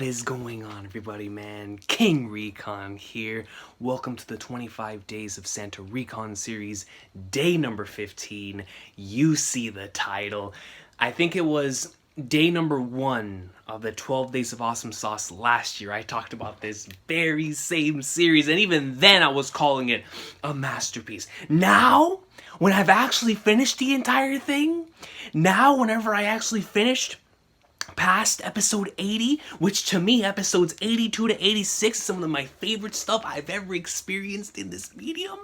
What is going on, everybody, man? King Recon here. Welcome to the 25 Days of Santa Recon series, day number 15. You see the title. I think it was day number 1 of the 12 Days of Awesome Sauce last year. I talked about this very same series, and even then I was calling it a masterpiece. Now, when I've actually finished the entire thing, whenever I actually finished past episode 80, which to me, episodes 82 to 86 is some of my favorite stuff I've ever experienced in this medium.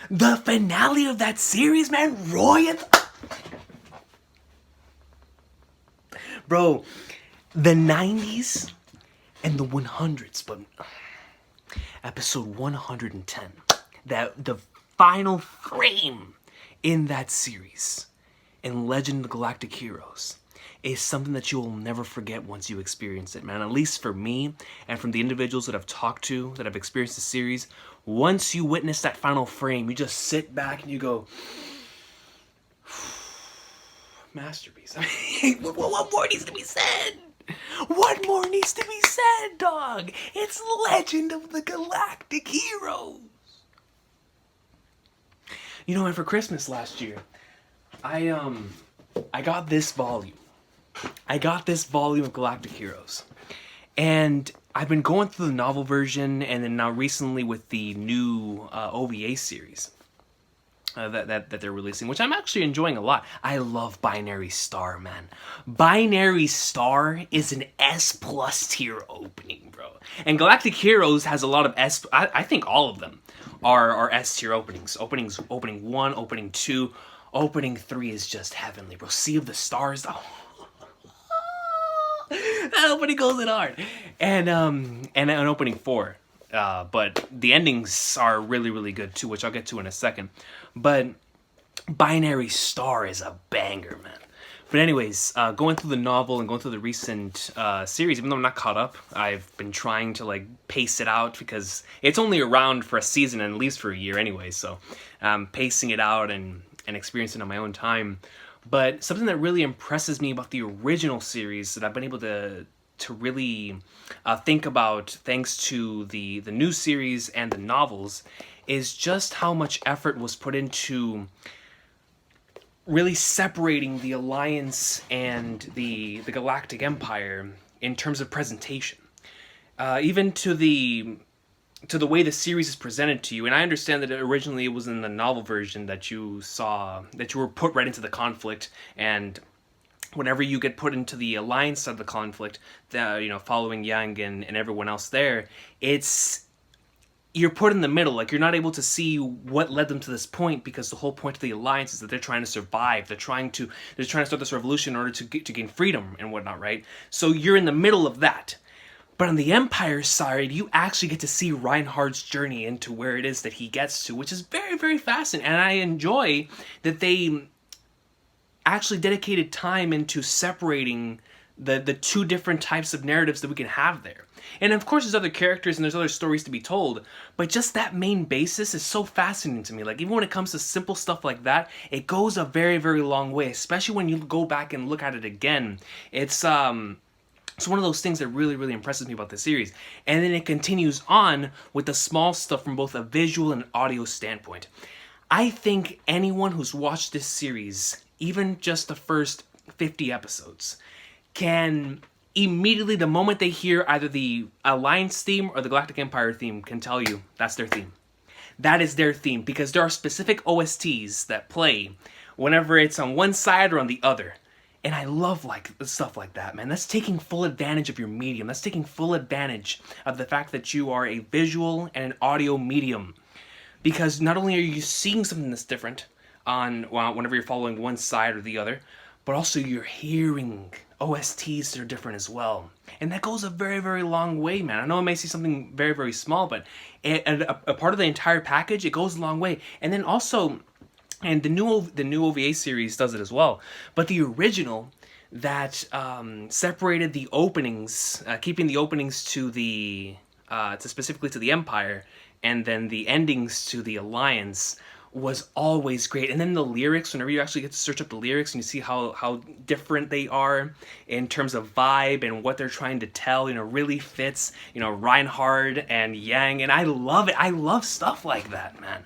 The finale of that series, man, Roy and... Bro, the 90s and the 100s, but episode 110, the final frame in that series, in Legend of the Galactic Heroes, is something that you will never forget once you experience it, man. At least for me, and from the individuals that I've talked to, that have experienced the series, once you witness that final frame, you just sit back and you go, masterpiece. I mean, what more needs to be said? What more needs to be said, dog? It's Legend of the Galactic Heroes. You know, and for Christmas last year, I got this volume. I got this volume of Galactic Heroes, and I've been going through the novel version, and then now recently with the new OVA series that they're releasing, which I'm actually enjoying a lot. I love Binary Star, man. Binary Star is an S+ tier opening, bro. And Galactic Heroes has a lot of S. I think all of them are S tier openings. Opening 1, opening 2, opening 3 is just heavenly, bro. Sea of the Stars. Oh. That opening goes in hard, and an opening 4, but the endings are really good too, which I'll get to in a second. But Binary Star is a banger, man. But anyways, going through the novel and going through the recent series, even though I'm not caught up, I've been trying to like pace it out because it's only around for a season and at least for a year anyway. So pacing it out and experiencing it on my own time. But something that really impresses me about the original series that I've been able to really think about thanks to the new series and the novels is just how much effort was put into really separating the Alliance and the Galactic Empire in terms of presentation. Even to the way the series is presented to you. And I understand that originally it was in the novel version that you saw, that you were put right into the conflict, and whenever you get put into the Alliance side of the conflict, following Yang and everyone else there, you're put in the middle. Like, you're not able to see what led them to this point, because the whole point of the Alliance is that they're trying to survive. They're trying to start this revolution in order to gain freedom and whatnot, right? So you're in the middle of that. But on the Empire side, you actually get to see Reinhardt's journey into where it is that he gets to, which is very fascinating. And I enjoy that they actually dedicated time into separating the two different types of narratives that we can have there. And of course there's other characters and there's other stories to be told, but just that main basis is so fascinating to me. Like, even when it comes to simple stuff like that, it goes a very long way, especially when you go back and look at it again. It's one of those things that really impresses me about the series. And then it continues on with the small stuff from both a visual and audio standpoint. I think anyone who's watched this series, even just the first 50 episodes, can immediately, the moment they hear either the Alliance theme or the Galactic Empire theme, can tell you that's their theme. That is their theme, because there are specific OSTs that play whenever it's on one side or on the other. And I love stuff like that, man. That's taking full advantage of your medium. That's taking full advantage of the fact that you are a visual and an audio medium. Because not only are you seeing something that's different whenever you're following one side or the other, but also you're hearing OSTs that are different as well. And that goes a very long way, man. I know it may seem something very small, but a part of the entire package, it goes a long way. And then also, and the new OVA series does it as well, but the original that separated the openings, keeping the openings to specifically to the Empire, and then the endings to the Alliance, was always great. And then the lyrics, whenever you actually get to search up the lyrics and you see how different they are in terms of vibe and what they're trying to tell, really fits, Reinhard and Yang. And I love it. I love stuff like that, man.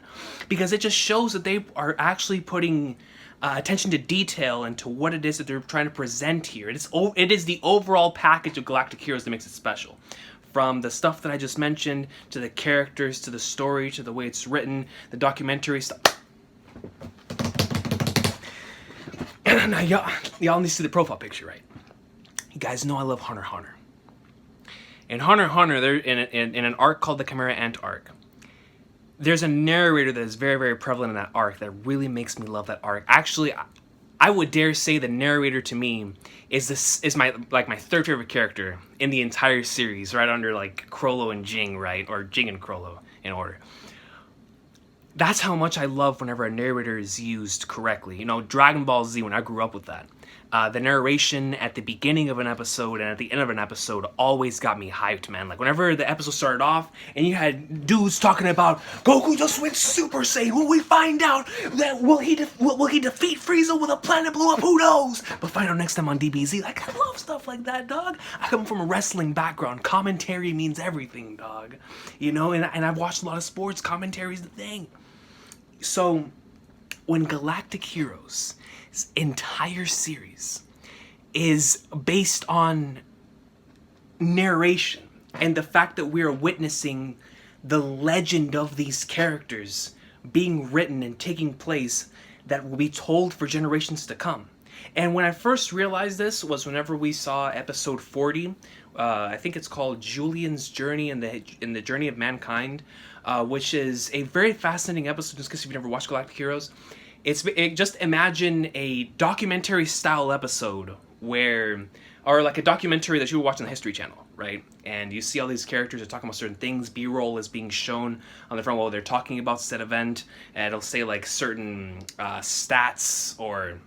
Because it just shows that they are actually putting attention to detail and to what it is that they're trying to present here. It is the overall package of Galactic Heroes that makes it special. From the stuff that I just mentioned, to the characters, to the story, to the way it's written, the documentary stuff. Now, y'all need to see the profile picture, right? You guys know I love Hunter x Hunter. In Hunter x Hunter, they're in an arc called the Chimera Ant arc. There's a narrator that is very, very prevalent in that arc that really makes me love that arc. Actually, I would dare say the narrator to me is my third favorite character in the entire series, right under like Krollo and Jing, right? Or Jing and Krollo in order. That's how much I love whenever a narrator is used correctly. Dragon Ball Z, when I grew up with that. The narration at the beginning of an episode and at the end of an episode always got me hyped, man. Like, whenever the episode started off and you had dudes talking about Goku just went Super Saiyan, will we find out that will he defeat Frieza with a planet blew up? Who knows? But find out next time on DBZ. Like, I love stuff like that, dog. I come from a wrestling background. Commentary means everything, dog. And I've watched a lot of sports. Commentary is the thing. So, when Galactic Heroes' entire series is based on narration and the fact that we are witnessing the legend of these characters being written and taking place that will be told for generations to come. And when I first realized this was whenever we saw episode 40. I think it's called Julian's Journey in the Journey of Mankind, which is a very fascinating episode just because if you've never watched Galactic Heroes. Just imagine a documentary style episode or like a documentary that you would watch on the History Channel, right? And you see all these characters are talking about certain things. B-roll is being shown on the front while they're talking about said event, and it'll say like certain stats or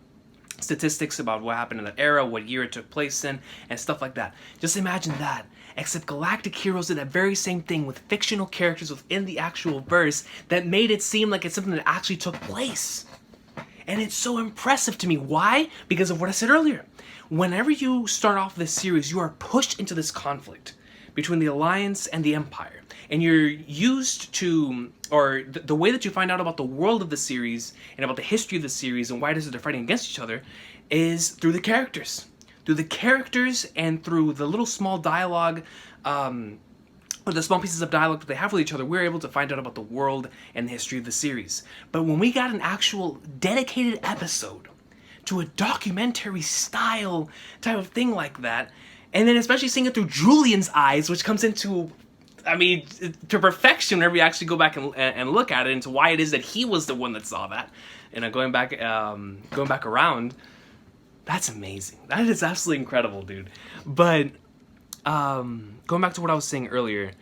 statistics about what happened in that era, what year it took place in, and stuff like that. Just imagine that. Except Galactic Heroes did that very same thing with fictional characters within the actual verse that made it seem like it's something that actually took place. And it's so impressive to me. Why? Because of what I said earlier. Whenever you start off this series, you are pushed into this conflict between the Alliance and the Empire. And you're used to, or the way that you find out about the world of the series and about the history of the series and why it is that they're fighting against each other is through the characters. Through the characters and through the little small dialogue, or the small pieces of dialogue that they have with each other, we're able to find out about the world and the history of the series. But when we got an actual dedicated episode to a documentary style type of thing like that, and then especially seeing it through Julian's eyes, which comes into, to perfection whenever you actually go back and look at it, into why it is that he was the one that saw that, and going back around, that's amazing. That is absolutely incredible, dude. But going back to what I was saying earlier,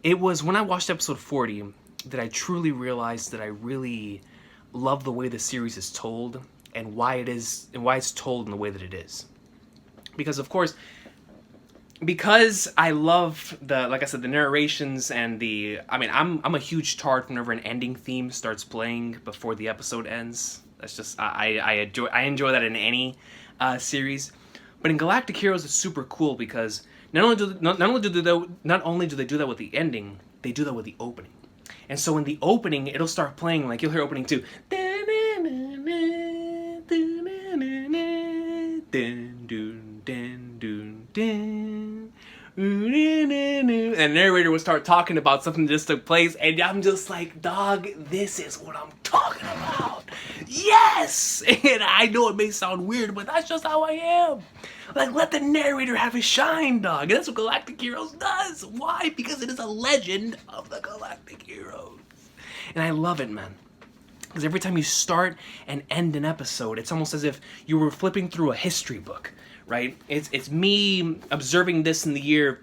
it was when I watched episode 40 that I truly realized that I really love the way the series is told and why it's told in the way that it is. Because of course, because I love the narrations and I'm a huge tart whenever an ending theme starts playing before the episode ends. That's just I enjoy that in any series. But in Galactic Heroes, it's super cool because not only do they do that with the ending, they do that with the opening. And so in the opening, it'll start playing, like you'll hear opening 2. And the narrator would start talking about something that just took place, and I'm just like, dog, this is what I'm talking about. Yes! And I know it may sound weird, but that's just how I am. Like, let the narrator have his shine, dog. And that's what Galactic Heroes does. Why? Because it is a legend of the Galactic Heroes. And I love it, man. Because every time you start and end an episode, it's almost as if you were flipping through a history book, right? It's me observing this in the year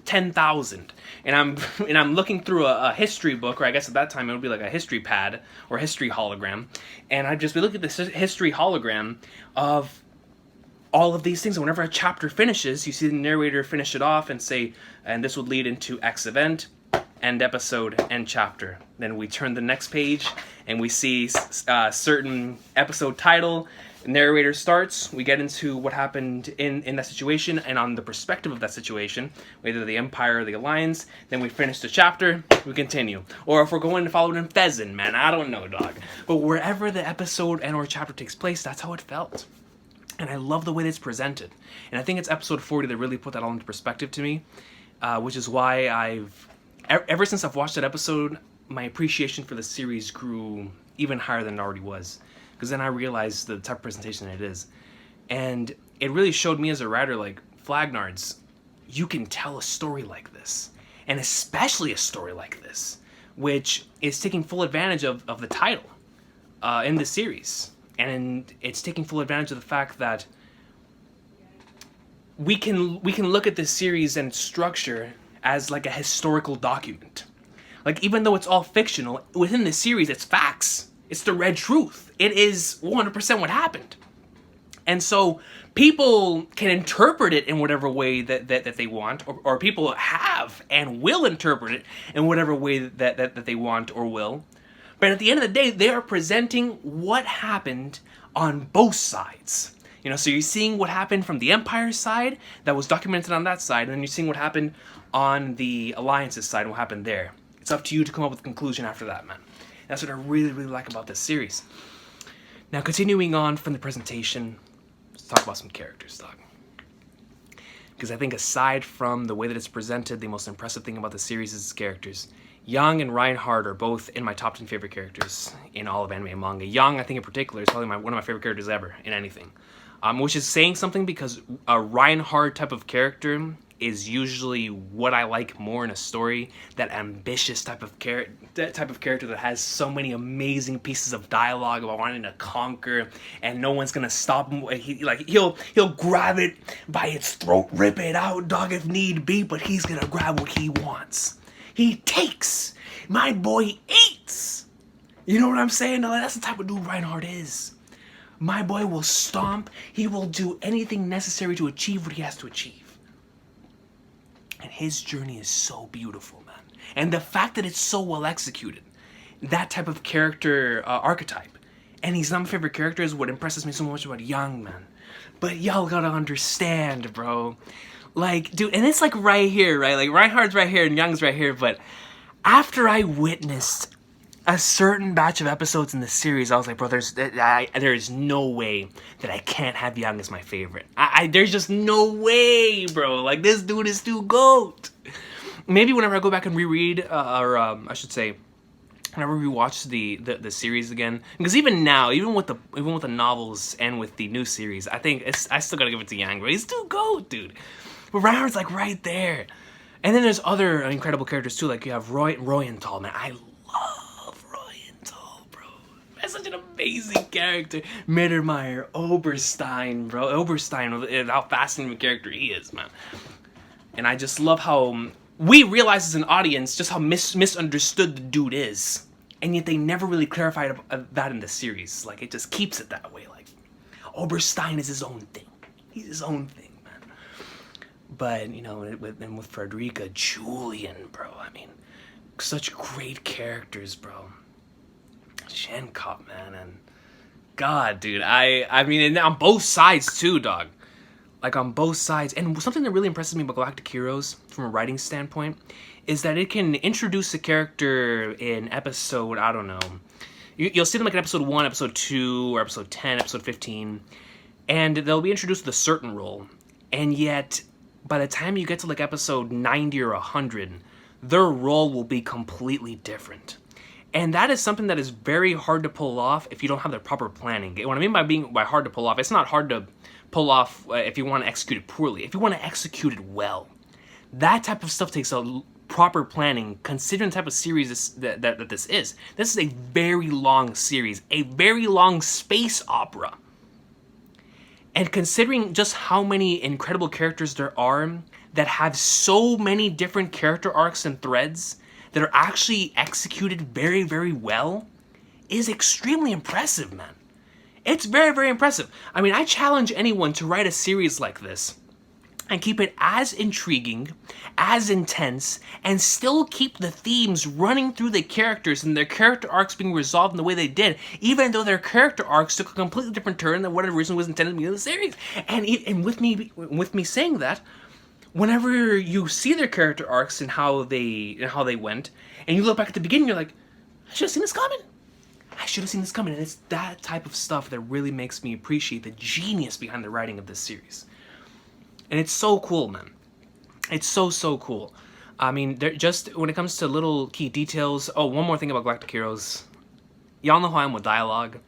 10,000, and I'm looking through a history book, or I guess at that time it would be like a history pad or history hologram, and I'd just be looking at this history hologram of all of these things. And whenever a chapter finishes, you see the narrator finish it off and say, and this would lead into X event, end episode, end chapter. Then we turn the next page and we see certain episode title. Narrator starts. We get into what happened in that situation and on the perspective of that situation, whether the Empire or the Alliance. Then we finish the chapter. We continue. Or if we're going to follow it in Pheasant, man, I don't know, dog. But wherever the episode and or chapter takes place, that's how it felt. And I love the way that it's presented. And I think it's episode 40 that really put that all into perspective to me, which is why ever since I've watched that episode, my appreciation for the series grew even higher than it already was. Because then I realized the type of presentation it is. And it really showed me as a writer, like, Flagnards, you can tell a story like this. And especially a story like this, which is taking full advantage of the title in the series. And it's taking full advantage of the fact that we can look at this series and structure as like a historical document. Like, even though it's all fictional, within the series it's facts. It's the red truth. It is 100% what happened. And so people can interpret it in whatever way that they want, or people have and will interpret it in whatever way that they want or will. But at the end of the day, they are presenting what happened on both sides. You know, so you're seeing what happened from the Empire side that was documented on that side, and then you're seeing what happened on the Alliance's side and what happened there. It's up to you to come up with a conclusion after that, man. That's what I really, really like about this series. Now, continuing on from the presentation, let's talk about some characters, dog. Because I think aside from the way that it's presented, the most impressive thing about the series is its characters. Yang and Reinhardt are both in my top 10 favorite characters in all of anime and manga. Yang, I think in particular, is probably one of my favorite characters ever in anything. Which is saying something because a Reinhardt type of character is usually what I like more in a story. That ambitious type of character that has so many amazing pieces of dialogue about wanting to conquer, and no one's gonna stop him. He'll grab it by its throat, rip it out, dog, if need be, but he's gonna grab what he wants. He takes. My boy eats. You know what I'm saying? No, that's the type of dude Reinhardt is. My boy will stomp. He will do anything necessary to achieve what he has to achieve. And his journey is so beautiful, man. And the fact that it's so well executed, that type of character archetype. And he's not my favorite character is what impresses me so much about Yang, man. But y'all gotta understand, bro. Like, dude, and it's like right here, right? Like, Reinhardt's right here and Young's right here, but after I witnessed a certain batch of episodes in the series, I was like, bro, there is no way that I can't have Yang as my favorite. There's just no way, bro. Like, this dude is too GOAT. Maybe whenever I go back and reread, I should say, whenever we watch the series again, because even now, even with the novels and with the new series, I think I still gotta give it to Yang, bro. He's too GOAT, dude. But Reinhardt's like right there. And then there's other incredible characters too, like you have Royenthal, man. I love Royenthal, bro. That's such an amazing character. Mittermeier, Oberstein, bro. Oberstein, how fascinating a character he is, man. And I just love how we realize as an audience just how misunderstood the dude is. And yet they never really clarified that in the series. Like, it just keeps it that way. Like, Oberstein is his own thing. He's his own thing. But, you know, with Frederica, Julian, bro, I mean, such great characters, bro. Shenkop, man, and God, dude, I mean, and on both sides, too, dog. Like, on both sides. And something that really impresses me about Galactic Heroes, from a writing standpoint, is that it can introduce a character in episode, I don't know, you'll see them like in episode 1, episode 2, or episode 10, episode 15, and they'll be introduced with a certain role, and yet by the time you get to like episode 90 or 100, their role will be completely different. And that is something that is very hard to pull off if you don't have the proper planning. What I mean by hard to pull off, it's not hard to pull off if you want to execute it poorly. If you want to execute it well, that type of stuff takes a proper planning, considering the type of series that this is. This is a very long series, a very long space opera. And considering just how many incredible characters there are that have so many different character arcs and threads that are actually executed very, very well is extremely impressive, man. It's very, very impressive. I mean, I challenge anyone to write a series like this and keep it as intriguing, as intense, and still keep the themes running through the characters and their character arcs being resolved in the way they did, even though their character arcs took a completely different turn than what originally was intended to be in the series. And with me saying that, whenever you see their character arcs and how they went, and you look back at the beginning, you're like, I should have seen this coming. I should have seen this coming. And it's that type of stuff that really makes me appreciate the genius behind the writing of this series. And it's so cool, man. It's so cool. I mean, just when it comes to little key details. Oh, one more thing about Galactic Heroes. Y'all know how I am with dialogue.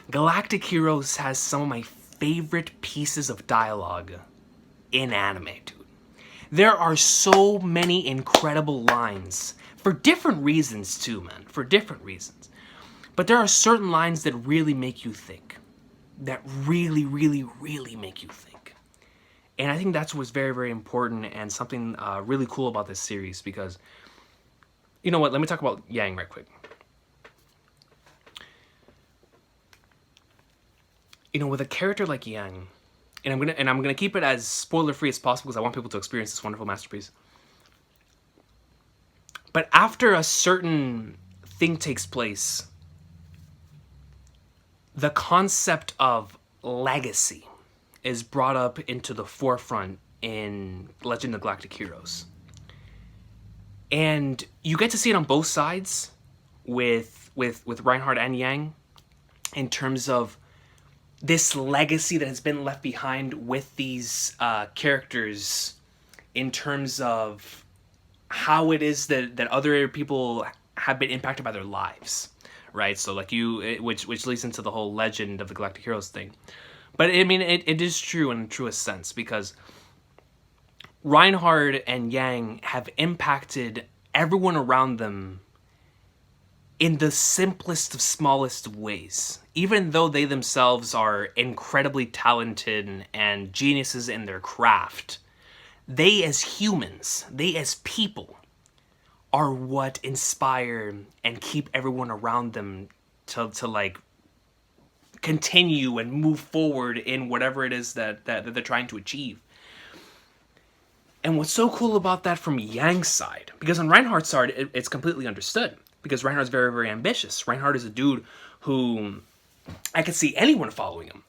Galactic Heroes has some of my favorite pieces of dialogue in anime, dude. There are so many incredible lines. For different reasons, too, man. For different reasons. But there are certain lines that really make you think. That really make you think. And I think that's what's very important and something really cool about this series, because, you know what, let me talk about Yang right quick. You know, with a character like Yang, and I'm gonna keep it as spoiler free as possible because I want people to experience this wonderful masterpiece. But after a certain thing takes place, the concept of legacy is brought up into the forefront in Legend of Galactic Heroes. And you get to see it on both sides with Reinhardt and Yang in terms of this legacy that has been left behind with these characters, in terms of how it is that other people have been impacted by their lives, right? So like which leads into the whole Legend of the Galactic Heroes thing. But I mean, it is true in the truest sense, because Reinhardt and Yang have impacted everyone around them in the simplest of smallest of ways. Even though they themselves are incredibly talented and geniuses in their craft, they as humans, they as people, are what inspire and keep everyone around them to like continue and move forward in whatever it is that they're trying to achieve. And what's so cool about that from Yang's side, because on Reinhardt's side, it's completely understood, because Reinhardt's very ambitious. Reinhardt is a dude who I could see anyone following him.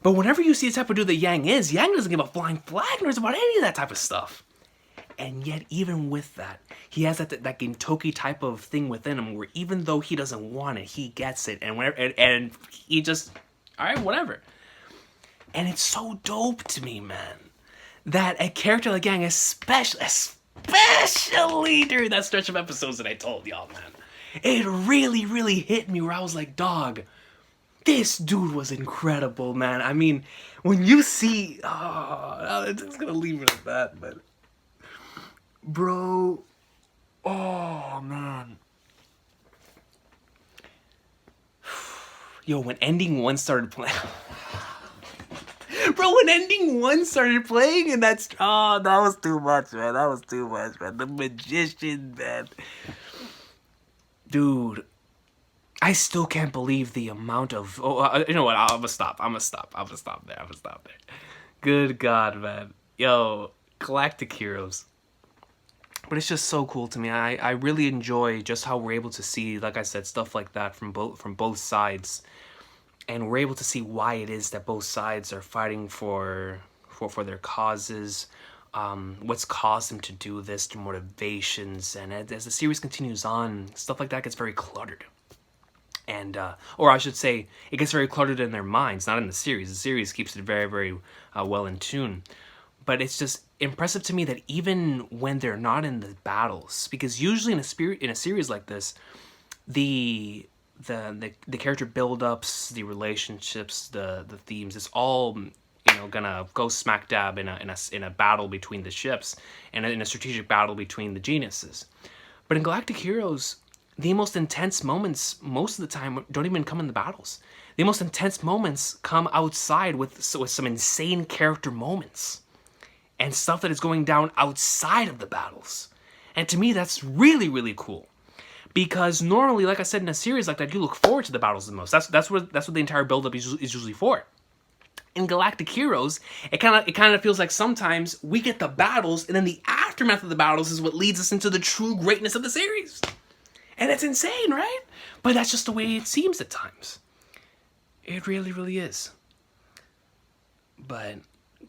But whenever you see the type of dude that Yang is, Yang doesn't give a flying flag nor about any of that type of stuff. And yet, even with that, he has that Gintoki type of thing within him, where even though he doesn't want it, he gets it, and whenever and he just, all right, whatever. And it's so dope to me, man, that a character like Yang, especially during that stretch of episodes that I told y'all, man, it really hit me where I was like, dog, this dude was incredible, man. I mean, when you see, I'm just gonna leave it at that, but bro, oh man, yo, when Ending 1 started playing, bro, when Ending 1 started playing, and that was too much, man. That was too much, man. The magician, man, dude. I still can't believe the amount of... you know what? I'm gonna stop there. Good God, man. Yo, Galactic Heroes. But it's just so cool to me. I really enjoy just how we're able to see, like I said, stuff like that from both sides. And we're able to see why it is that both sides are fighting for their causes. What's caused them to do this, their motivations. And as the series continues on, stuff like that gets very cluttered. And, or I should say, it gets very cluttered in their minds, not in the series. The series keeps it very well in tune. But it's just impressive to me that even when they're not in the battles, because usually in a series like this, the character build-ups, the relationships, the themes, it's all, you know, gonna go smack dab in a battle between the ships, and in a strategic battle between the geniuses. But in Galactic Heroes, the most intense moments, most of the time, don't even come in the battles. The most intense moments come outside with some insane character moments. And stuff that is going down outside of the battles. And to me, that's really cool. Because normally, like I said, in a series like that, you look forward to the battles the most. That's what the entire build-up is usually for. In Galactic Heroes, it kind of feels like sometimes we get the battles, and then the aftermath of the battles is what leads us into the true greatness of the series. And it's insane, right? But that's just the way it seems at times. It really, really is. But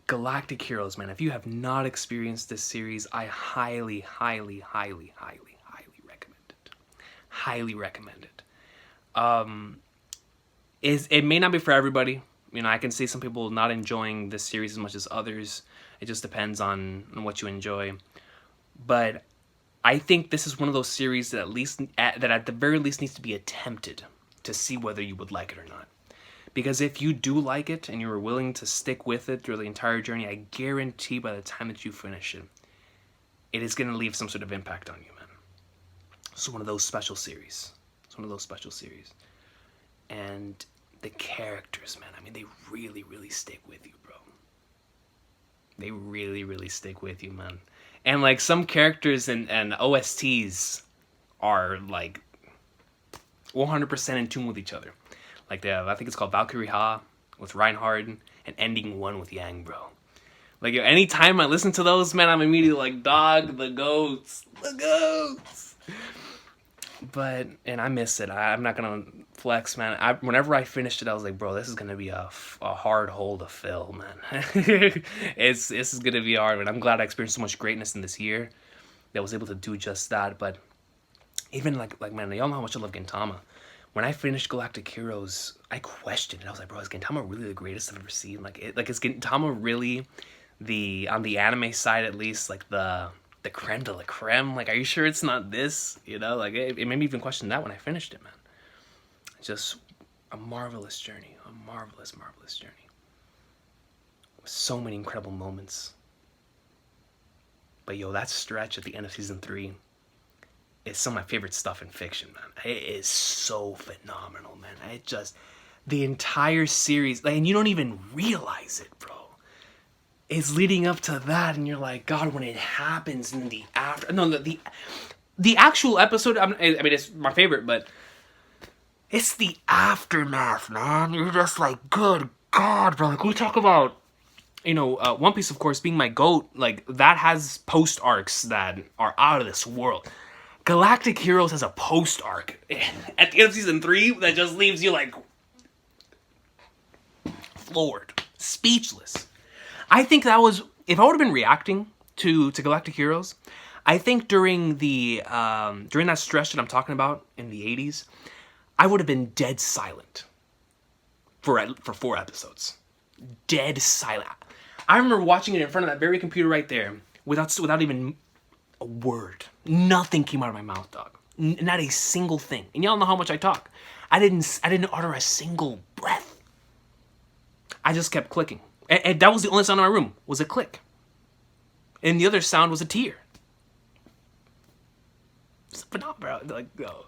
Galactic Heroes, man, if you have not experienced this series, I highly, highly, highly, highly, highly recommend it. Highly recommend it. It may not be for everybody. You know, I can see some people not enjoying this series as much as others. It just depends on what you enjoy. But I think this is one of those series that at the very least needs to be attempted to see whether you would like it or not. Because if you do like it and you're willing to stick with it through the entire journey, I guarantee by the time that you finish it, it is going to leave some sort of impact on you, man. It's one of those special series. It's one of those special series. And the characters, man, I mean, they really, really stick with you, bro. They really, really stick with you, man. And, like, some characters and OSTs are, like, 100% in tune with each other. Like, I think it's called Valkyrie Ha with Reinhardt and Ending One with Yang, bro. Like, anytime I listen to those, man, I'm immediately like, dog, the goats. The goats. But, and I miss it. I'm not going to flex, man. Whenever I finished it, I was like, bro, this is going to be a hard hole to fill, man. This is going to be hard, man. I'm glad I experienced so much greatness in this year that I was able to do just that. But even, like man, y'all know how much I love Gintama. When I finished Galactic Heroes, I questioned it. I was like, bro, is Gintama really the greatest I've ever seen? Like is Gintama really on the anime side at least, like the creme de la creme? Like, are you sure it's not this? You know, like, it made me even question that when I finished it, man. Just a marvelous journey. A marvelous, marvelous journey. So many incredible moments. But, yo, that stretch at the end of Season 3 is some of my favorite stuff in fiction, man. It is so phenomenal, man. The entire series, like, and you don't even realize it, bro. It's leading up to that, and you're like, God, when it happens in the after... No, the actual episode, I mean, it's my favorite, but it's the aftermath, man. You're just like, good God, bro. Like, we talk about, you know, One Piece, of course, being my GOAT. Like, that has post-arcs that are out of this world. Galactic Heroes has a post-arc at the end of Season 3 that just leaves you, like, floored. Speechless. I think that was, if I would have been reacting to Galactic Heroes, I think during that stretch that I'm talking about in the 80s, I would have been dead silent for 4 episodes. Dead silent. I remember watching it in front of that very computer right there without even a word. Nothing came out of my mouth, dog. Not a single thing. And y'all know how much I talk. I didn't utter a single breath. I just kept clicking. And that was the only sound in my room, was a click. And the other sound was a tear. It's phenomenal, bro. Like, oh.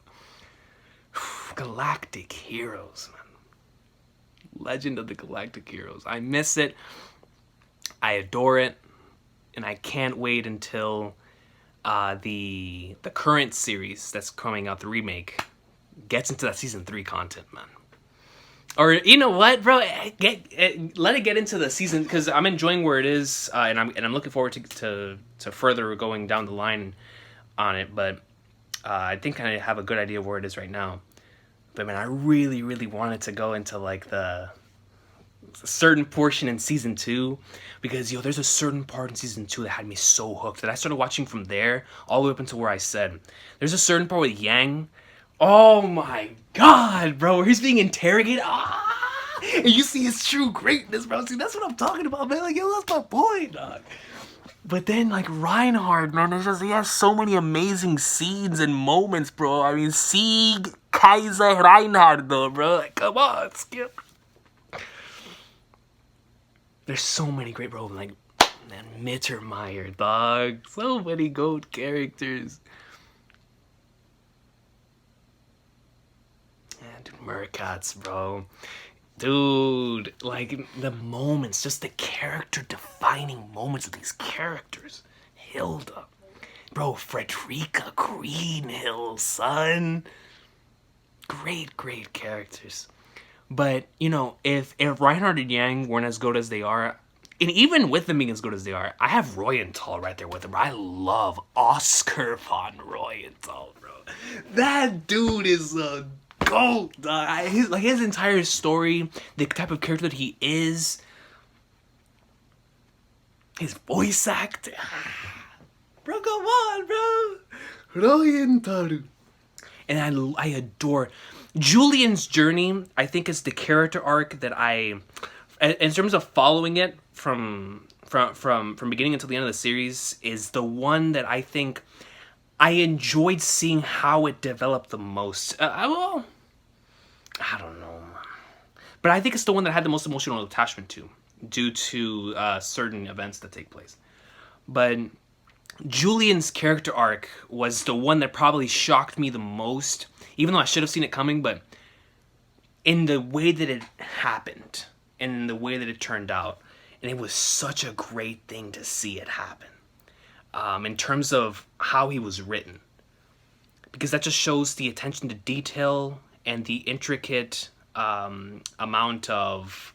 Galactic Heroes, man. Legend of the Galactic Heroes. I miss it. I adore it. And I can't wait until the current series that's coming out, the remake, gets into that Season 3 content, man. Or, you know what, bro? Let it get into the season, because I'm enjoying where it is, and I'm looking forward to further going down the line on it. But I think I have a good idea of where it is right now. But man, I really, really wanted to go into like the certain portion in Season 2, because there's a certain part in Season 2 that had me so hooked that I started watching from there all the way up until where I said. There's a certain part with Yang. Oh my God, bro, where he's being interrogated. And you see his true greatness, bro. See, that's what I'm talking about, man. Like, yo, that's my boy, dog. But then, like, Reinhardt, man, he has so many amazing scenes and moments, bro. I mean, Sieg, Kaiser, Reinhardt, though, bro. Like, come on, Skip. There's so many great, bro. Like, man, Mittermeier, dog. So many GOAT characters. Dude, Murkats, bro. Dude, like, the moments, just the character-defining moments of these characters. Hilda. Bro, Frederica Greenhill, son. Great, great characters. But, you know, if Reinhardt and Yang weren't as good as they are, and even with them being as good as they are, I have Royenthal right there with them. I love Oscar von Royenthal, bro. That dude is a goat, dog. His entire story, the type of character that he is, his voice act. Bro, come on, bro. Royenthal. And I adore Julian's journey. I think is the character arc that in terms of following it from beginning until the end of the series, is the one that I think I enjoyed seeing how it developed the most. I don't know, but I think it's the one that I had the most emotional attachment to, due to certain events that take place. But Julian's character arc was the one that probably shocked me the most, even though I should have seen it coming, but in the way that it happened, and in the way that it turned out. And it was such a great thing to see it happen, in terms of how he was written. Because that just shows the attention to detail and the intricate amount of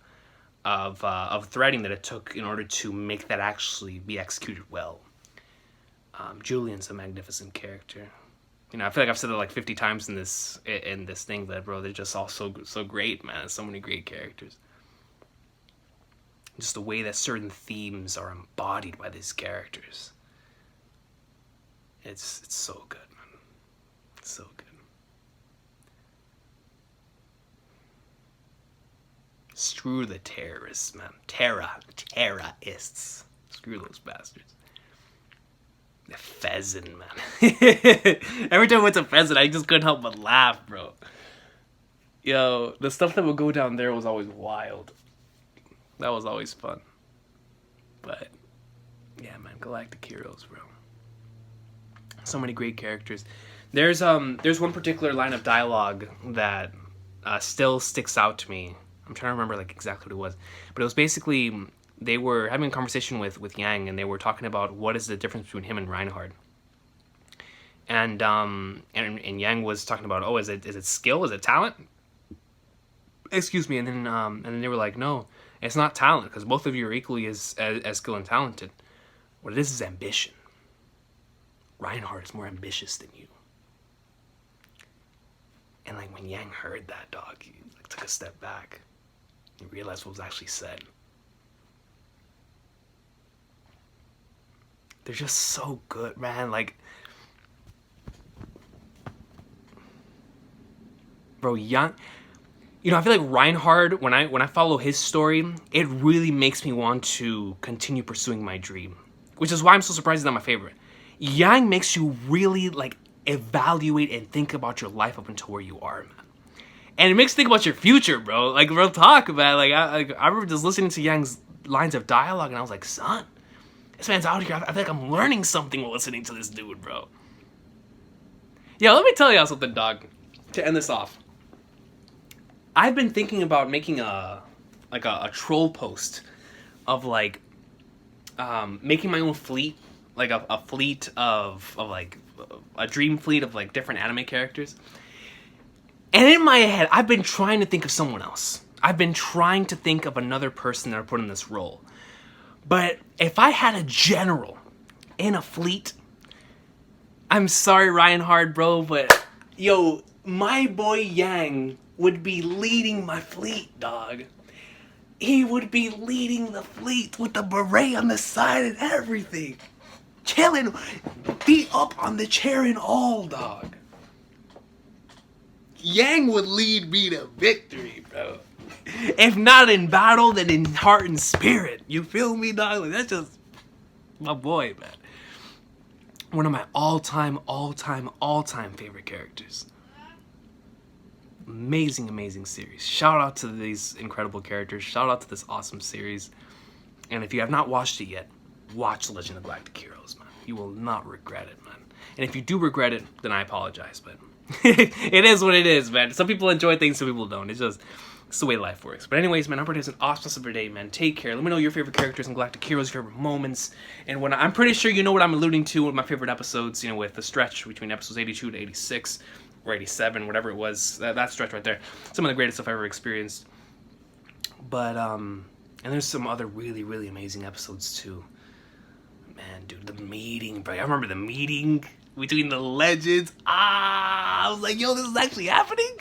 threading that it took in order to make that actually be executed well. Julian's a magnificent character. You know, I feel like I've said it like 50 times in this thing, but bro, they're just all so great, man. So many great characters. Just the way that certain themes are embodied by these characters. It's so good, man. It's so good. Screw the terrorists, man. Terrorists. Screw those bastards. The pheasant, man. Every time I went to pheasant, I just couldn't help but laugh, bro. Yo, the stuff that would go down there was always wild. That was always fun. But yeah, man, Galactic Heroes, bro. So many great characters. There's one particular line of dialogue that still sticks out to me. I'm trying to remember like exactly what it was, but it was basically they were having a conversation with Yang, and they were talking about what is the difference between him and Reinhardt. And Yang was talking about, oh, is it skill? Is it talent? Excuse me. And then they were like, no, it's not talent, because both of you are equally as skilled and talented. What it is ambition. Reinhardt is more ambitious than you. And like when Yang heard that, dog, he like took a step back. He realized what was actually said. They're just so good, man. Like, bro, Yang. You know, I feel like Reinhardt, when I follow his story, it really makes me want to continue pursuing my dream. Which is why I'm so surprised he's not my favorite. Yang makes you really, like, evaluate and think about your life up until where you are, man. And it makes you think about your future, bro. Like, real talk, man. Like, I remember just listening to Yang's lines of dialogue, and I was like, son, this man's out here. I feel like I'm learning something while listening to this dude, bro. Yeah, let me tell y'all something, dog, to end this off. I've been thinking about making a troll post of like making my own fleet, like a fleet of like a dream fleet of like different anime characters. And in my head, I've been trying to think of someone else. I've been trying to think of another person that I put in this role. But if I had a general in a fleet, I'm sorry, Reinhardt, bro, but yo, my boy Yang would be leading my fleet, dog. He would be leading the fleet with the beret on the side and everything. Chilling, feet up on the chair and all, dog. Yang would lead me to victory, bro. If not in battle, then in heart and spirit. You feel me, dog? Like, that's just my boy, man. One of my all-time favorite characters. Amazing series. Shout out to these incredible characters. Shout out to this awesome series. And if you have not watched it yet, watch Legend of Galactic Heroes, man. You will not regret it, man. And if you do regret it, then I apologize, but it is what it is, man. Some people enjoy things, some people don't. It's the way life works. But anyways, man, I hope it has an awesome day, man. Take care. Let me know your favorite characters in Galactic Heroes, your favorite moments, and when I'm pretty sure you know what I'm alluding to with my favorite episodes, you know, with the stretch between episodes 82 to 86, or 87, whatever it was, that stretch right there. Some of the greatest stuff I've ever experienced. But and there's some other really, really amazing episodes too. Man, dude, the meeting, bro. I remember the meeting between the legends. I was like, yo, this is actually happening?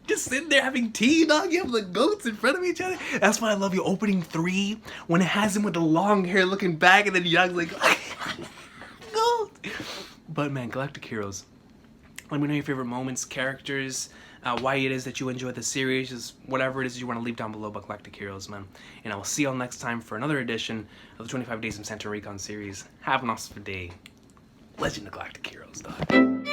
Just sitting there having tea, dog. You have the goats in front of each other. That's why I love you. Opening 3, when it has him with the long hair looking back, and then Young's like, goat. But man, Galactic Heroes. Let me know your favorite moments, characters, why it is that you enjoy the series, just whatever it is you want to leave down below about Galactic Heroes, man. And I will see y'all next time for another edition of the 25 Days of Santa Recon series. Have an awesome day. Legend of Galactic Heroes, dog.